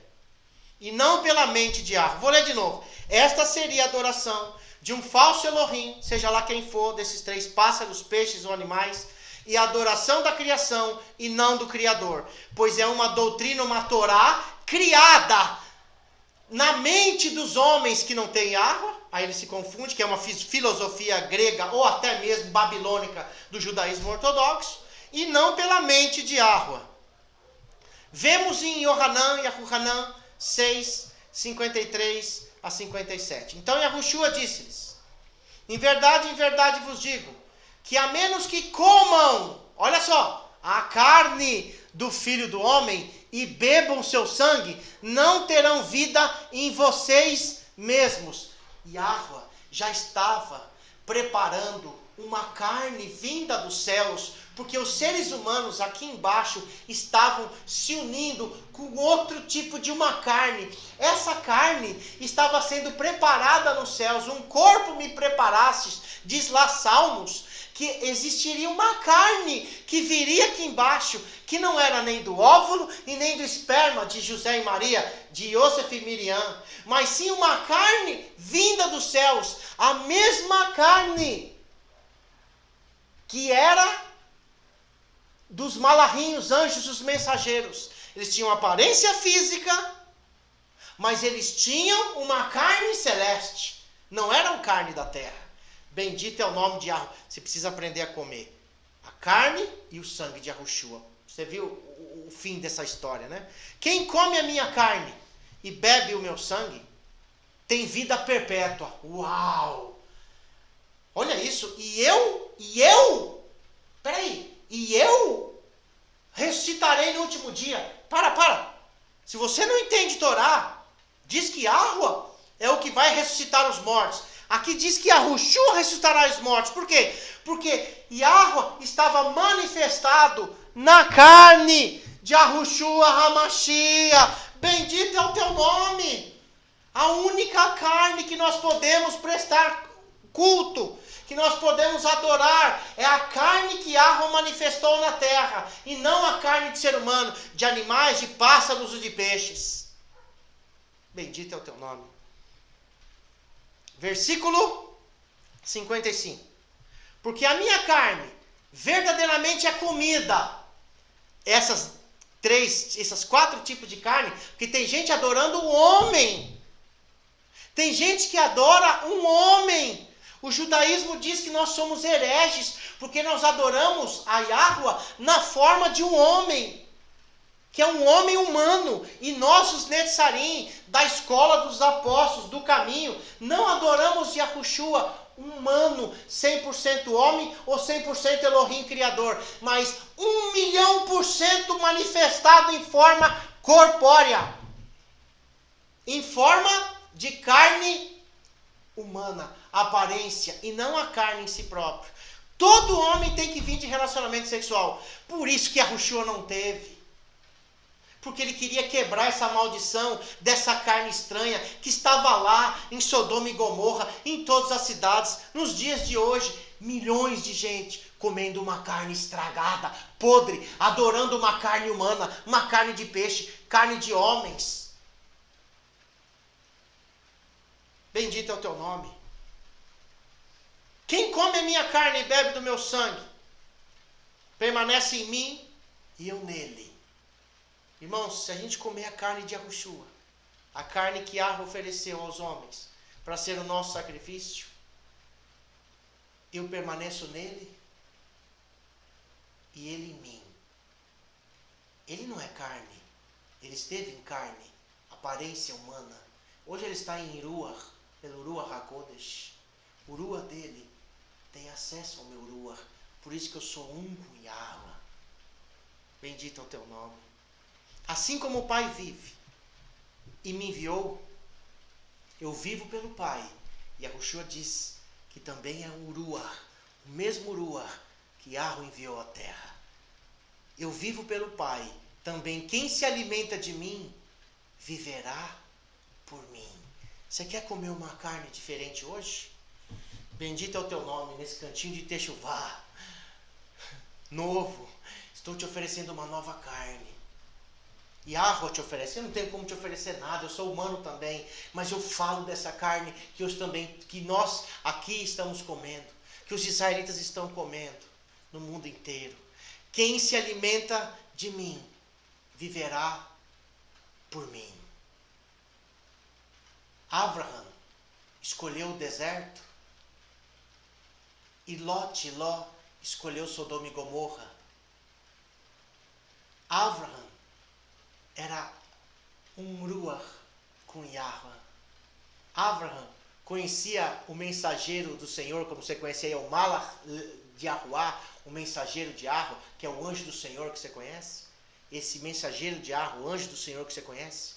E não pela mente de Yahweh. Vou ler de novo. Esta seria a adoração de um falso Elohim, seja lá quem for, desses três pássaros, peixes ou animais, e a adoração da criação e não do Criador. Pois é uma doutrina, uma Torá, criada na mente dos homens que não tem Yahweh, aí ele se confunde, que é uma filosofia grega ou até mesmo babilônica do judaísmo ortodoxo, e não pela mente de Yahweh. Vemos em Yahuhanan 6, 53 a 57. Então Yahushua disse-lhes: em verdade vos digo, que a menos que comam, olha só, a carne do Filho do Homem e bebam seu sangue, não terão vida em vocês mesmos. Yahweh já estava preparando uma carne vinda dos céus, porque os seres humanos aqui embaixo estavam se unindo com outro tipo de uma carne. Essa carne estava sendo preparada nos céus. Um corpo me preparastes, diz lá Salmos, que existiria uma carne que viria aqui embaixo, que não era nem do óvulo e nem do esperma de José e Maria, de Yosef e Miriam, mas sim uma carne vinda dos céus, a mesma carne que era dos malachim, anjos, os mensageiros. Eles tinham aparência física, mas eles tinham uma carne celeste. Não eram carne da terra. Bendito é o nome de Yahweh. Você precisa aprender a comer a carne e o sangue de Yahushua. Você viu o fim dessa história, né? Quem come a minha carne e bebe o meu sangue tem vida perpétua. Uau! Olha isso. E eu ressuscitarei no último dia. Para. Se você não entende Torá, diz que Yahweh é o que vai ressuscitar os mortos. Aqui diz que Yahushua ressuscitará os mortos. Por quê? Porque Yahweh estava manifestado na carne de Yahushua HaMashiach. Bendito é o teu nome. A única carne que nós podemos prestar culto, que nós podemos adorar, é a carne que Yahweh manifestou na terra, e não a carne de ser humano, de animais, de pássaros e de peixes. Bendito é o teu nome. Versículo 55. Porque a minha carne verdadeiramente é comida. Esses 4 tipos de carne, porque tem gente adorando o homem. Tem gente que adora um homem. O judaísmo diz que nós somos hereges, porque nós adoramos a Yahweh na forma de um homem, que é um homem humano. E nós, os Netzarim, da escola dos apóstolos, do caminho, não adoramos Yahushua humano, 100% homem ou 100% Elohim criador, mas 1.000.000% manifestado em forma corpórea, em forma de carne humana, aparência, e não a carne em si próprio. Todo homem tem que vir de relacionamento sexual. Por isso que Yahushua não teve. Porque ele queria quebrar essa maldição dessa carne estranha que estava lá em Sodoma e Gomorra, em todas as cidades. Nos dias de hoje, milhões de gente comendo uma carne estragada, podre, adorando uma carne humana, uma carne de peixe, carne de homens. Bendito é o teu nome. Quem come a minha carne e bebe do meu sangue, permanece em mim e eu nele. Irmãos, se a gente comer a carne de Yahushua, a carne que Yahweh ofereceu aos homens para ser o nosso sacrifício, eu permaneço nele e ele em mim. Ele não é carne, ele esteve em carne, aparência humana. Hoje ele está em Ruach, pelo Ruach HaKodesh. O Ruach dele tem acesso ao meu Ruach, por isso que eu sou um com Yahweh. Bendito é o teu nome. Assim como o Pai vive e me enviou, eu vivo pelo Pai. E Yahushua diz que também é um Ruach, o mesmo Ruach que Yahweh enviou à terra. Eu vivo pelo Pai. Também quem se alimenta de mim, viverá por mim. Você quer comer uma carne diferente hoje? Bendito é o teu nome, nesse cantinho de Techuvá. Novo. Estou te oferecendo uma nova carne. Yahweh te oferece. Eu não tenho como te oferecer nada, eu sou humano também, mas eu falo dessa carne que nós aqui estamos comendo, que os israelitas estão comendo no mundo inteiro. Quem se alimenta de mim viverá por mim. Abraham escolheu o deserto e Ló escolheu Sodoma e Gomorra. Abraham era um Ruach com Yahweh. Abraham conhecia o mensageiro do Senhor, como você conhece aí, o Malach de Yahuá, o mensageiro de Yahweh, que é o anjo do Senhor que você conhece. Esse mensageiro de Yahweh, o anjo do Senhor que você conhece,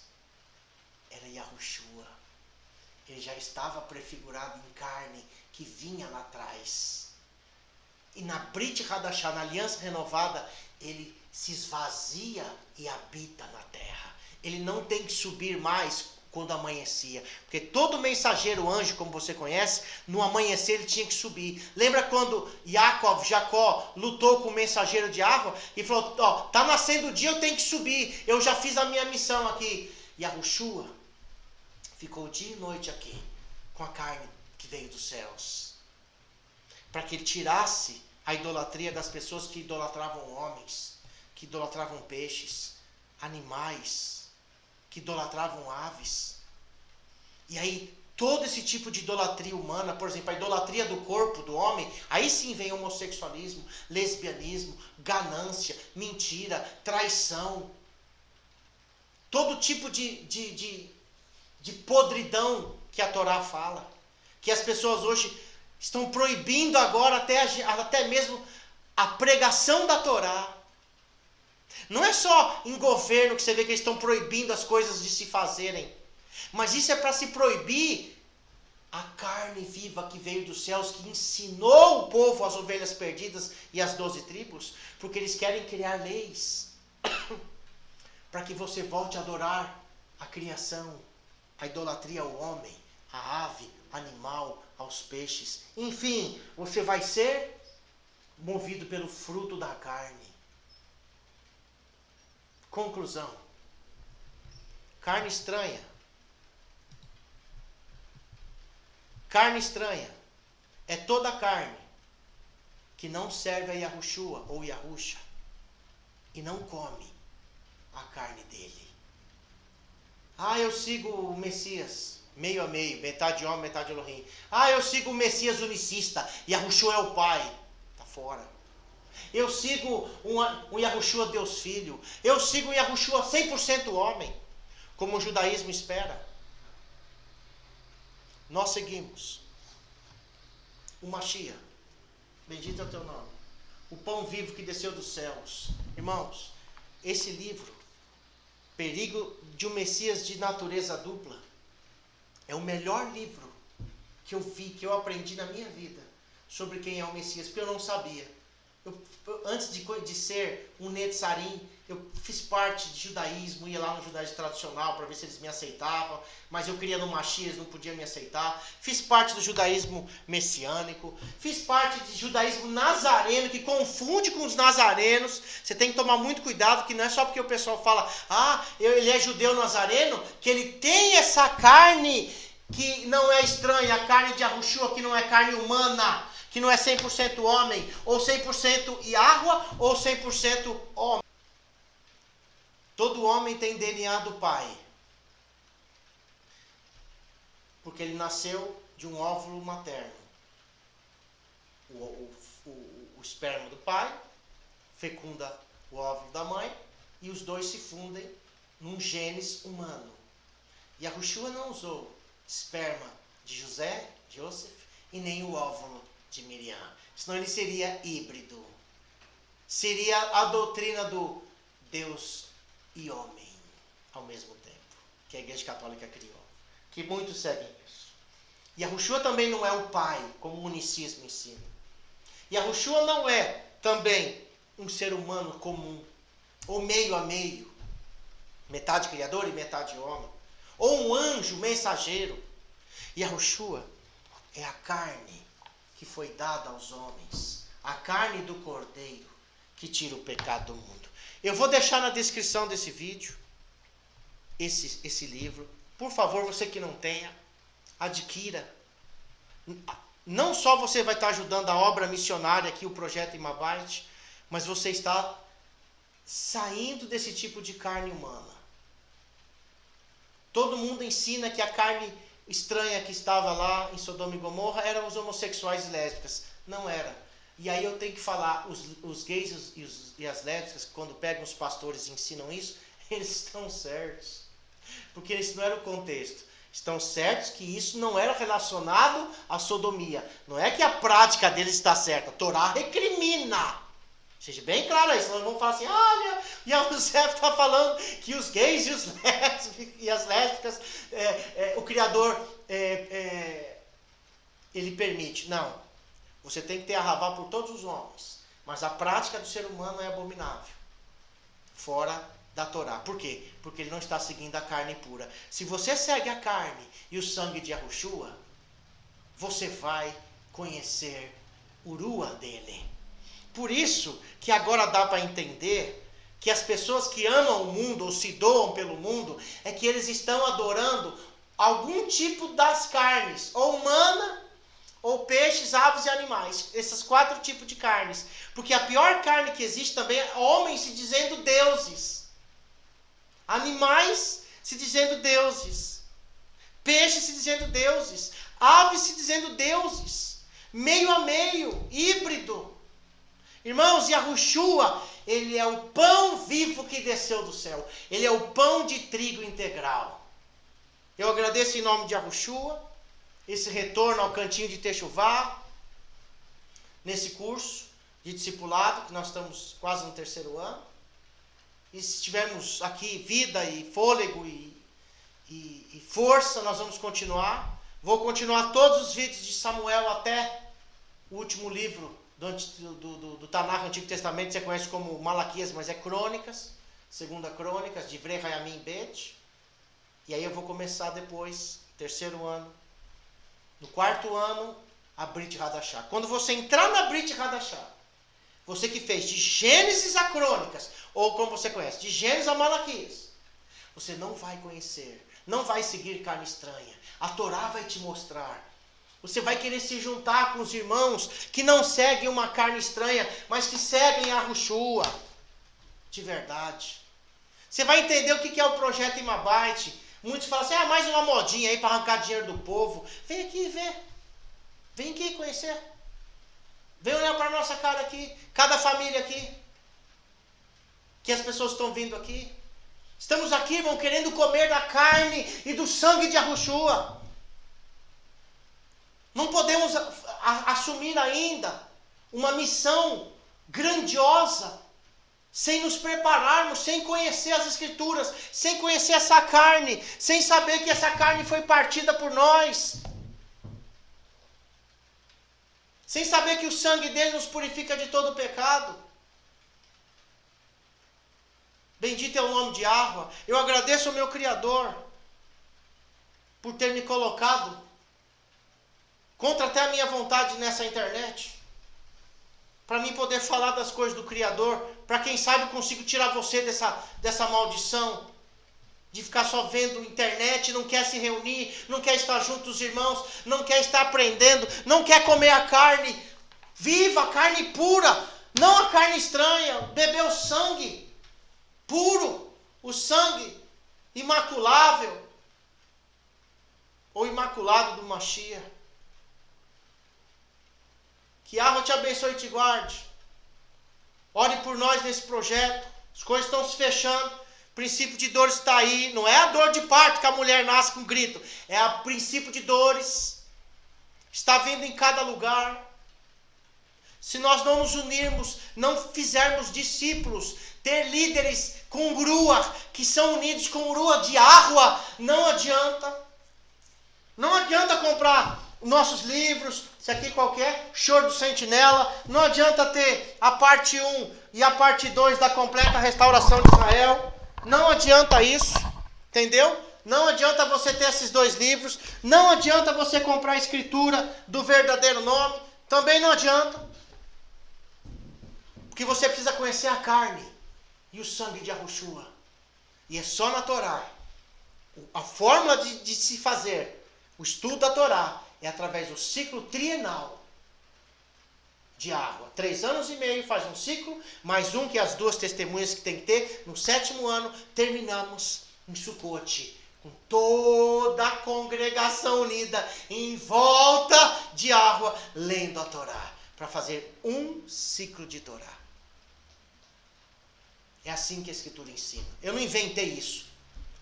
era Yahushua. Ele já estava prefigurado em carne, que vinha lá atrás. E na Brit Hadashah, na aliança renovada, ele se esvazia e habita na terra. Ele não tem que subir mais quando amanhecia. Porque todo mensageiro anjo, como você conhece, no amanhecer ele tinha que subir. Lembra quando Jacó, lutou com o mensageiro de Yahweh e falou, tá nascendo o dia, eu tenho que subir. Eu já fiz a minha missão aqui. E Yahushua ficou dia e noite aqui, com a carne que veio dos céus. Para que ele tirasse a idolatria das pessoas que idolatravam homens, que idolatravam peixes, animais, que idolatravam aves. E aí todo esse tipo de idolatria humana, por exemplo, a idolatria do corpo do homem, aí sim vem homossexualismo, lesbianismo, ganância, mentira, traição, todo tipo de podridão que a Torá fala, que as pessoas hoje estão proibindo agora até mesmo a pregação da Torá. Não é só em governo que você vê que eles estão proibindo as coisas de se fazerem, mas isso é para se proibir a carne viva que veio dos céus, que ensinou o povo, as ovelhas perdidas e as 12 tribos, porque eles querem criar leis para que você volte a adorar a criação, a idolatria ao homem, à ave, animal, aos peixes. Enfim, você vai ser movido pelo fruto da carne. Conclusão. Carne estranha. Carne estranha é toda carne que não serve a Yahushua ou Yahusha e não come a carne dele. Eu sigo o Messias, meio a meio, metade homem, metade Elohim. Eu sigo o Messias unicista, Yahushua é o Pai. Está fora. Eu sigo um Yahushua Deus Filho. Eu sigo um Yahushua 100% homem, como o judaísmo espera. Nós seguimos o Mashiach, bendito é o teu nome, o pão vivo que desceu dos céus. Irmãos, esse livro, Perigo de um Messias de Natureza Dupla, é o melhor livro que eu vi, que eu aprendi na minha vida sobre quem é o Messias, porque eu não sabia. Antes de ser um Netzarim, eu fiz parte de judaísmo, ia lá no judaísmo tradicional para ver se eles me aceitavam, mas eu queria no Mashiach, eles não podiam me aceitar. Fiz parte do judaísmo messiânico, fiz parte de judaísmo nazareno, que confunde com os nazarenos. Você tem que tomar muito cuidado, que não é só porque o pessoal fala, ele é judeu nazareno, que ele tem essa carne que não é estranha, a carne de Yahushua, que não é carne humana, que não é 100% homem, ou 100% Yahua, ou 100% homem. Todo homem tem DNA do pai, porque ele nasceu de um óvulo materno. O esperma do pai fecunda o óvulo da mãe, e os dois se fundem num genes humano. Yahushua não usou esperma de José, de Yosef, e nem o óvulo de Miriam, senão ele seria híbrido. Seria a doutrina do Deus e homem ao mesmo tempo, que a Igreja Católica criou, que muitos seguem isso. Yahushua também não é o pai, como o unicismo ensina. Yahushua não é também um ser humano comum, ou meio a meio, metade criador e metade homem, ou um anjo mensageiro. Yahushua é a carne que foi dada aos homens, a carne do Cordeiro que tira o pecado do mundo. Eu vou deixar na descrição desse vídeo esse livro. Por favor, você que não tenha, adquira. Não só você vai estar ajudando a obra missionária aqui, o projeto Imabait, mas você está saindo desse tipo de carne humana. Todo mundo ensina que a carne estranha que estava lá em Sodoma e Gomorra eram os homossexuais e lésbicas. Não era. E aí eu tenho que falar, os gays e as lésbicas, quando pegam os pastores e ensinam isso, eles estão certos. Porque isso não era o contexto. Estão certos que isso não era relacionado à sodomia. Não é que a prática deles está certa. A Torá recrimina. Seja bem claro isso. Nós vamos falar assim, olha, e a José está falando que os gays e as lésbicas, o Criador, ele permite. Não. Você tem que ter arravá por todos os homens. Mas a prática do ser humano é abominável. Fora da Torá. Por quê? Porque ele não está seguindo a carne pura. Se você segue a carne e o sangue de Yahushua, você vai conhecer o Rua dele. Por isso que agora dá para entender que as pessoas que amam o mundo ou se doam pelo mundo, é que eles estão adorando algum tipo das carnes, ou humana, ou peixes, aves e animais. Esses 4 tipos de carnes. Porque a pior carne que existe também é homens se dizendo deuses. Animais se dizendo deuses. peixes se dizendo deuses, aves se dizendo deuses, meio a meio, híbrido. Irmãos, Yahushua, ele é o pão vivo que desceu do céu. Ele é o pão de trigo integral. Eu agradeço em nome de Yahushua, esse retorno ao cantinho de Techuvá, nesse curso de discipulado, que nós estamos quase no 3º ano. E se tivermos aqui vida e fôlego e força, nós vamos continuar. Vou continuar todos os vídeos de Samuel até o último livro do Tanakh, Antigo Testamento, você conhece como Malaquias, mas é Crônicas, 2ª Crônicas, de Vrei Hayamim Bet. E aí eu vou começar depois, 3º ano, no 4º ano, a Brit Hadashah. Quando você entrar na Brit Hadashah, você que fez de Gênesis a Crônicas, ou como você conhece, de Gênesis a Malaquias, você não vai conhecer, não vai seguir carne estranha. A Torá vai te mostrar. Você vai querer se juntar com os irmãos que não seguem uma carne estranha, mas que seguem a Yahushua de verdade. Você vai entender o que é o projeto Imabite. Muitos falam assim, mais uma modinha aí para arrancar dinheiro do povo. Vem aqui ver. Vem aqui conhecer. Vem olhar para a nossa cara aqui. Cada família aqui. Que as pessoas estão vindo aqui. Estamos aqui, irmão, querendo comer da carne e do sangue de Yahushua. Não podemos assumir ainda uma missão grandiosa sem nos prepararmos, sem conhecer as Escrituras, sem conhecer essa carne, sem saber que essa carne foi partida por nós, sem saber que o sangue dele nos purifica de todo pecado. Bendito é o nome de Yahweh. Eu agradeço ao meu Criador por ter me colocado contra até a minha vontade nessa internet, para mim poder falar das coisas do Criador, para quem sabe eu consigo tirar você dessa maldição, de ficar só vendo internet, não quer se reunir, não quer estar junto dos irmãos, não quer estar aprendendo, não quer comer a carne viva, a carne pura, não a carne estranha, beber o sangue puro, o sangue imaculável, ou imaculado do Mashiach. Que Yahweh te abençoe e te guarde. Ore por nós nesse projeto. As coisas estão se fechando. O princípio de dores está aí. Não é a dor de parto que a mulher nasce com grito. É o princípio de dores. Está vindo em cada lugar. Se nós não nos unirmos, não fizermos discípulos, ter líderes com Ruach, que são unidos com Ruach de Yahweh, não adianta. Não adianta comprar nossos livros, isso aqui qualquer, Choro do Sentinela, não adianta ter a parte 1 e a parte 2 da completa restauração de Israel, não adianta isso, entendeu? Não adianta você ter esses 2 livros, não adianta você comprar a escritura do verdadeiro nome, também não adianta, porque você precisa conhecer a carne e o sangue de Yahushua, e é só na Torá. A fórmula de se fazer o estudo da Torá é através do ciclo trienal de água. 3 anos e meio faz um ciclo, mais um que as 2 testemunhas que tem que ter. No 7º ano, terminamos em Sucote, com toda a congregação unida em volta de água, lendo a Torá, para fazer um ciclo de Torá. É assim que a Escritura ensina. Eu não inventei isso.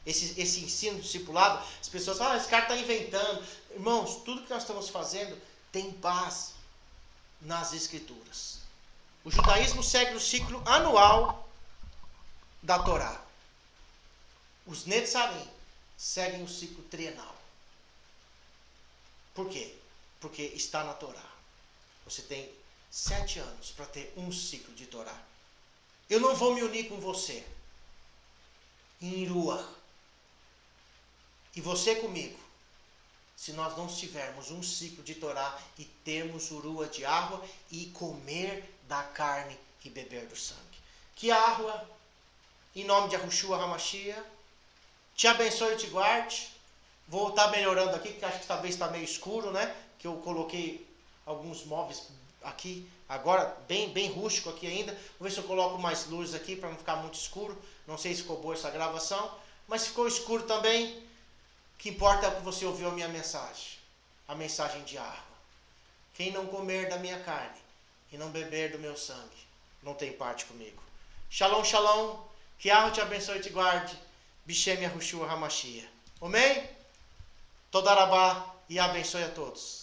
Esse ensino discipulado, as pessoas falam, esse cara está inventando. Irmãos, tudo que nós estamos fazendo tem base nas Escrituras. O judaísmo segue o ciclo anual da Torá. Os Netzarim seguem o ciclo trienal. Por quê? Porque está na Torá. Você tem 7 anos para ter um ciclo de Torá. Eu não vou me unir com você em Ruach. E você comigo, se nós não tivermos um ciclo de Torá e termos o Ruach de água e comer da carne e beber do sangue. Que água, em nome de Yahushua HaMashiach, te abençoe e te guarde. Vou estar melhorando aqui, porque acho que talvez está meio escuro, né? Que eu coloquei alguns móveis aqui, agora bem rústico aqui ainda. Vou ver se eu coloco mais luz aqui para não ficar muito escuro. Não sei se ficou boa essa gravação, mas ficou escuro também. que importa é o que você ouviu a minha mensagem. A mensagem de Yahweh. Quem não comer da minha carne e não beber do meu sangue, não tem parte comigo. Shalom, shalom. Que Yahweh te abençoe e te guarde. Bishem Yahushua Hamashia. Amém? Toda Rabá e abençoe a todos.